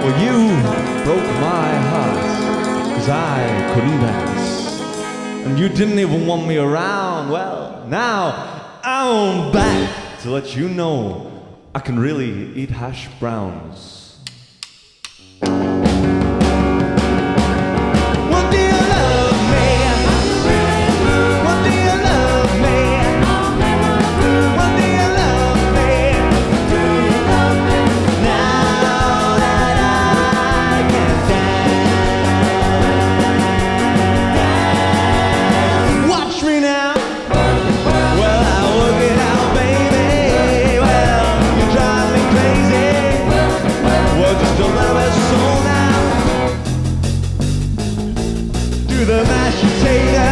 Well, you broke my heart, 'cause I couldn't dance. And you didn't even want me around. Well, now I'm back to let you know I can really eat hash browns. The mashed potato.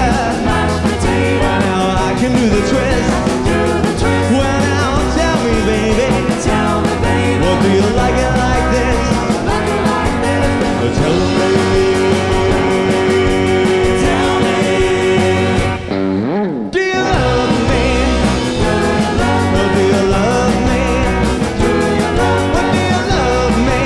Now I can do the twist. Well, now tell me, baby. Well, do you like it like this? Well, tell me. Do you love me? Well, do you love me? Well, do you love me?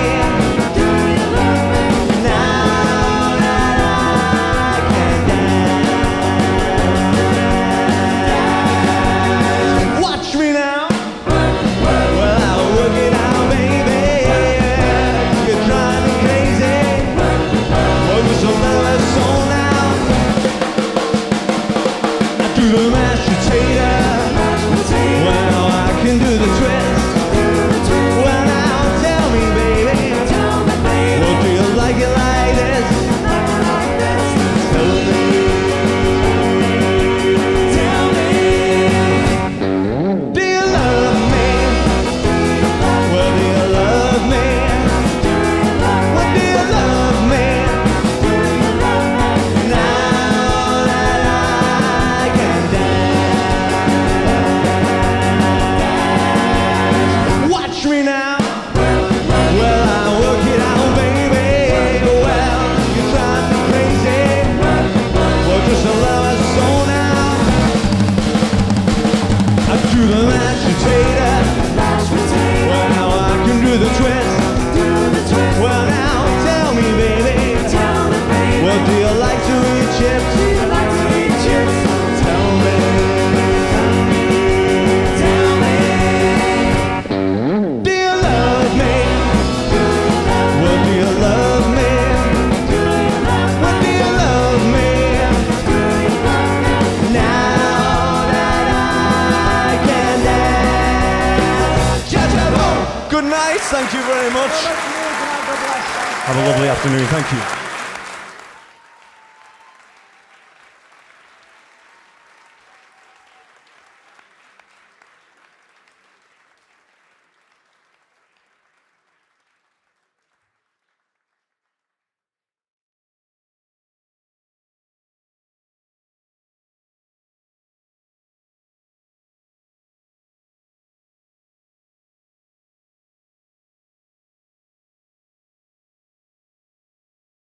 The mashed potato. Well, I can do the twist. Well, now tell me, baby. Well, do you like it like this? Tell me. Do you love me? Well, do you love me? Well, do you love me? Me now. Well, I work it out, baby. Well, you drive me crazy. Well, just a lover's soul now. I do the mashed potato. Well, now I can do the twist. Well, now tell me, baby. Well, do you like to eat chips? Tell me. Good night, thank you very much. Have a lovely afternoon, thank you.